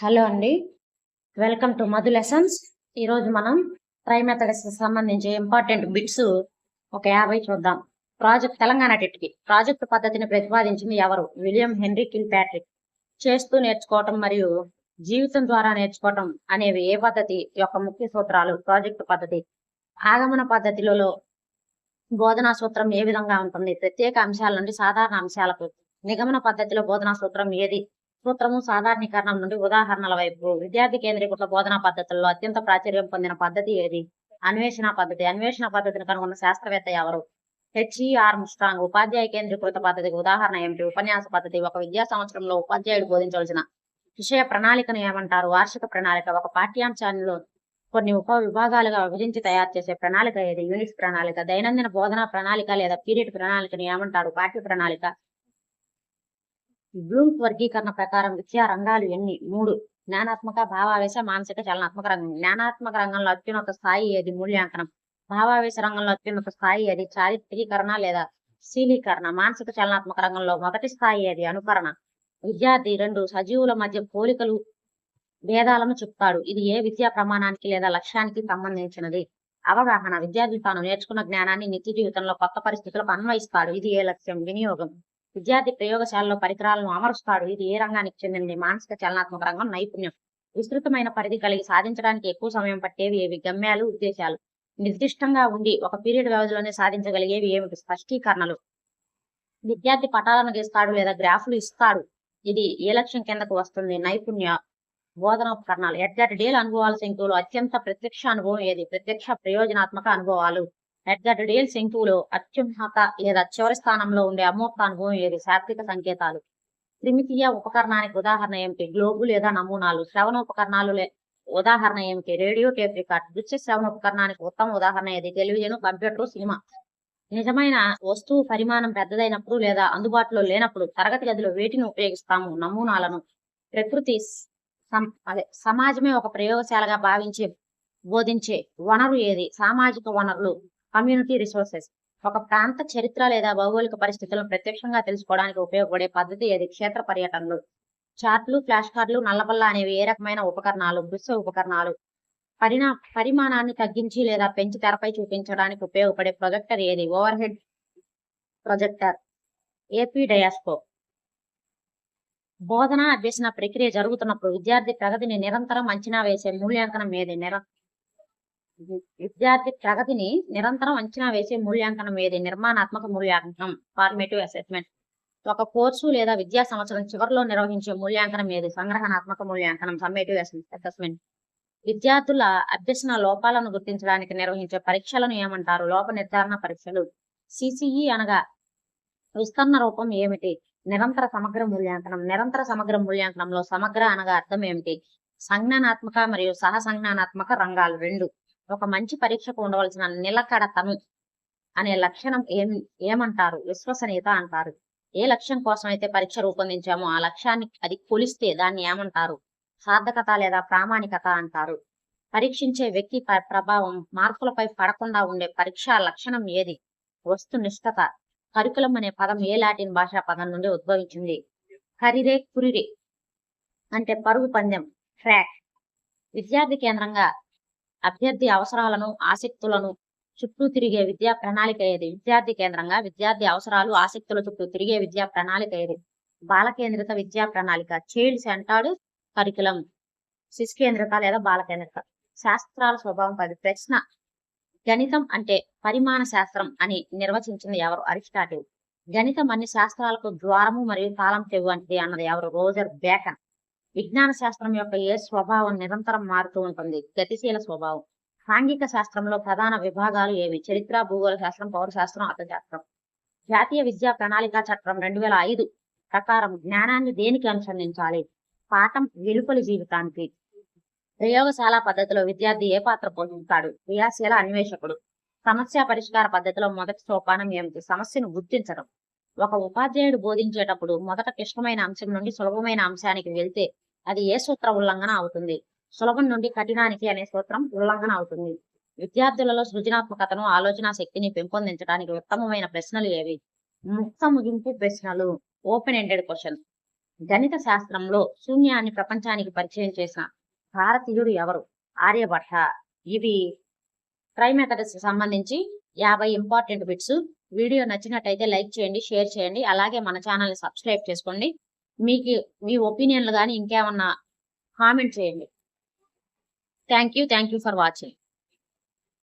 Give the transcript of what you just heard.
Hello అండి, welcome to Madhu lessons. ఈరోజు మనం ట్రై మెథడ్స్ సంబంధించి ఇంపార్టెంట్ బిట్స్ ఒక 50 చూద్దాం. తెలంగాణ టెట్కి ప్రాజెక్టు పద్ధతిని ప్రతిపాదించింది ఎవరు? William henry kill Patrick. చేస్తూ నేర్చుకోవటం మరియు జీవితం ద్వారా నేర్చుకోవటం అనేవి ఏ పద్ధతి యొక్క ముఖ్య సూత్రాలు? ప్రాజెక్టు పద్ధతి. ఆగమన పద్ధతిలో బోధనా సూత్రం ఏ విధంగా ఉంటుంది? ప్రత్యేక అంశాల నుండి సాధారణ అంశాలకు. నిగమన పద్ధతిలో బోధనా సూత్రం ఏది? సూత్రము సాధారణీకరణం నుండి ఉదాహరణల వైపు. విద్యార్థి కేంద్రీకృత బోధనా పద్ధతుల్లో అత్యంత ప్రాచుర్యం పొందిన పద్ధతి ఏది? అన్వేషణ పద్ధతి. అన్వేషణ పద్ధతిని కనుగొన్న శాస్త్రవేత్త ఎవరు? ఆర్మ్స్ట్రాంగ్. ఉపాధ్యాయ కేంద్రీకృత పద్ధతికి ఉదాహరణ ఏమిటి? ఉపన్యాస పద్ధతి. ఒక విద్యా సంవత్సరంలో ఉపాధ్యాయుడు బోధించవలసిన విషయ ప్రణాళికను ఏమంటారు? వార్షిక ప్రణాళిక. ఒక పాఠ్యాంశాల్లో కొన్ని ఉప విభాగాలుగా విభజించి తయారు చేసే ప్రణాళిక ఏది? యూనిట్ ప్రణాళిక. దైనందిన బోధనా ప్రణాళిక లేదా పీరియడ్ ప్రణాళికను ఏమంటారు? పాఠ్య ప్రణాళిక. బ్లూమ్స్ వర్గీకరణ ప్రకారం విద్యా రంగాలు ఎన్ని? 3. జ్ఞానాత్మక, భావావేశ, మానసిక, చలనాత్మక రంగం. జ్ఞానాత్మక రంగంలో అత్యున్నత స్థాయి ఏది? మూల్యాంకనం. భావావేశ రంగంలో అత్యున్నత స్థాయి ఏది? చారిత్రీకరణ లేదా శీలీకరణ. మానసిక చలనాత్మక రంగంలో మొదటి స్థాయి ఏది? అనుకరణ. విద్యార్థి 2 సజీవుల మధ్య పోలికలు భేదాలను చెప్తాడు. ఇది ఏ విద్యా ప్రమాణానికి లేదా లక్ష్యానికి సంబంధించినది? అవగాహన. విద్యార్థి తాను నేర్చుకున్న జ్ఞానాన్ని నిత్య జీవితంలో కొత్త పరిస్థితులకు అన్వయిస్తాడు. ఇది ఏ లక్ష్యం? వినియోగం. విద్యార్థి ప్రయోగశాలలో పరికరాలను అమరుస్తాడు. ఇది ఏ రంగానికి చెందినది? మానసిక చలనాత్మక రంగం. నైపుణ్యం. విస్తృతమైన పరిధి కలిగి సాధించడానికి ఎక్కువ సమయం పట్టేవి ఏవి? గమ్యాలు, ఉద్దేశాలు. నిర్దిష్టంగా ఉండి ఒక పీరియడ్ వ్యవధిలోనే సాధించగలిగేవి ఏమిటి? స్పష్టీకరణలు. విద్యార్థి పటాలను గీస్తాడు లేదా గ్రాఫ్లు ఇస్తాడు. ఇది ఏ లక్ష్యం కిందకు వస్తుంది? నైపుణ్య బోధనోపకరణాలు. ఎడ్గర్ డేల్ అనుభవాల శంకువులో అత్యంత ప్రత్యక్ష అనుభవం ఏది? ప్రత్యక్ష ప్రయోజనాత్మక అనుభవాలు. ఎడ్గర్ డేల్ శంకువులో అత్యున్నత లేదా చివరి స్థానంలో ఉండే అమూర్త అనుభవం ఏది? శాబ్దిక సంకేతాలు. త్రిమితీయ ఉపకరణానికి ఉదాహరణ ఏమిటి? గ్లోబు లేదా నమూనాలు. శ్రవణ ఉపకరణాలు ఉదాహరణ ఏమిటి? Radio, tape record. దృశ్య శ్రవణ ఉపకరణానికి ఉత్తమ ఉదాహరణ ఏది? Television, computer, cinema. నిజమైన వస్తువు పరిమాణం పెద్దదైనప్పుడు లేదా అందుబాటులో లేనప్పుడు తరగతి గదిలో వేటిని ఉపయోగిస్తాము? నమూనాలను. ప్రకృతి సమాజమే ఒక ప్రయోగశాలగా భావించే బోధించే వనరు ఏది? సామాజిక వనరులు. Community resources. ఒక ప్రాంత చరిత్ర లేదా భౌగోళిక పరిస్థితులను ప్రత్యక్షంగా తెలుసుకోవడానికి ఉపయోగపడే పద్ధతి ఏది? క్షేత్ర పర్యటనలు. చార్ట్లు, ఫ్లాష్ కార్డులు, నల్లబల్ల అనేవి ఏ రకమైన ఉపకరణాలు? దృశ్య ఉపకరణాలు. పరిమాణాన్ని తగ్గించి లేదా పెంచి తెరపై చూపించడానికి ఉపయోగపడే ప్రొజెక్టర్ ఏది? Over head projector. ఏపీ డయాస్కోప్. బోధన అభ్యసన ప్రక్రియ జరుగుతున్నప్పుడు విద్యార్థి ప్రగతిని నిరంతరం అంచనా వేసే మూల్యాంకనం ఏది? విద్యార్థి ప్రగతిని నిరంతరం అంచనా వేసే మూల్యాంకనం ఏది? నిర్మాణాత్మక మూల్యాంకనం. Formative assessment. ఒక కోర్సు లేదా విద్యా సంవత్సరం చివరిలో నిర్వహించే మూల్యాంకనం ఏది? సంగ్రహణాత్మక మూల్యాంకనం. Summative assessment. విద్యార్థుల అభ్యసన లోపాలను గుర్తించడానికి నిర్వహించే పరీక్షలను ఏమంటారు? లోప నిర్ధారణ పరీక్షలు. సిసిఈ అనగా విస్తరణ రూపం ఏమిటి? నిరంతర సమగ్ర మూల్యాంకనం. నిరంతర సమగ్ర మూల్యాంకనంలో సమగ్ర అనగా అర్థం ఏమిటి? సంజ్ఞానాత్మక మరియు సహ సంజ్ఞానాత్మక రంగాలు 2. ఒక మంచి పరీక్షకు ఉండవలసిన నిలకడతను అనే లక్షణం ఏమంటారు? విశ్వసనీయత అంటారు. ఏ లక్ష్యం కోసం అయితే పరీక్ష రూపొందించామో ఆ లక్ష్యాన్ని అది కొలిస్తే దాన్ని ఏమంటారు? సార్థకత లేదా ప్రామాణికత అంటారు. పరీక్షించే వ్యక్తి ప్రభావం మార్కులపై పడకుండా ఉండే పరీక్షా లక్షణం ఏది? వస్తునిష్టత. కరికులం అనే పదం ఏ లాటిన్ భాషా పదం నుండి ఉద్భవించింది? కరిరే కురిరే అంటే పరుగు పందెం, ట్రాక్. విద్యార్థి కేంద్రంగా అభ్యర్థి అవసరాలను ఆసక్తులను చుట్టూ తిరిగే విద్యా ప్రణాళిక ఏది? విద్యార్థి కేంద్రంగా విద్యార్థి అవసరాలు ఆసక్తుల చుట్టూ తిరిగే విద్యా ప్రణాళిక ఏది? బాలకేంద్రిత విద్యా ప్రణాళిక. Child centred curriculum. శిశు కేంద్రిత లేదా బాలకేంద్రిత. శాస్త్రాల స్వభావం 10. ప్రశ్న. గణితం అంటే పరిమాణ శాస్త్రం అని నిర్వచించింది ఎవరు? అరిస్టాటిల్. గణితం అన్ని శాస్త్రాలకు ద్వారము మరియు తాళం చెవి వంటిది అన్నది ఎవరు? Roger bacon. విజ్ఞాన శాస్త్రం యొక్క ఏ స్వభావం నిరంతరం మారుతూ ఉంటుంది? గతిశీల స్వభావం. సాంఘిక శాస్త్రంలో ప్రధాన విభాగాలు ఏవి? చరిత్ర, భూగోళ శాస్త్రం, పౌరశాస్త్రం, అర్థశాస్త్రం. జాతీయ విద్యా ప్రణాళిక చట్టం 2005 ప్రకారం జ్ఞానాన్ని దేనికి అనుసంధించాలి? పాఠం వెలుపలి జీవితానికి. ప్రయోగశాల పద్ధతిలో విద్యార్థి ఏ పాత్ర పోషిస్తాడు? క్రియాశీల అన్వేషకుడు. సమస్య పరిష్కార పద్ధతిలో మొదటి సోపానం ఏమిటి? సమస్యను గుర్తించడం. ఒక ఉపాధ్యాయుడు బోధించేటప్పుడు మొదట క్లిష్టమైన అంశం నుండి సులభమైన అంశానికి వెళ్తే అది ఏ సూత్ర ఉల్లంఘన అవుతుంది? సులభం నుండి కఠినానికి అనే సూత్రం ఉల్లంఘన అవుతుంది. విద్యార్థులలో సృజనాత్మకతను, ఆలోచన శక్తిని పెంపొందించడానికి ఉత్తమమైన ప్రశ్నలు ఏవి? ముక్త ముగింపు ప్రశ్నలు. Open ended question. గణిత శాస్త్రంలో శూన్యాన్ని ప్రపంచానికి పరిచయం చేసిన భారతీయుడు ఎవరు? ఆర్యభట్ట. ఇవి ట్రై మెథడ్స్ సంబంధించి 50 ఇంపార్టెంట్ బిట్స్. వీడియో నచ్చినట్టయితే లైక్ చేయండి, షేర్ చేయండి. అలాగే మన ఛానల్ని సబ్స్క్రైబ్ చేసుకోండి. మీకు మీ ఒపీనియన్లు కానీ ఇంకేమన్నా కామెంట్ చేయండి. Thank you for watching.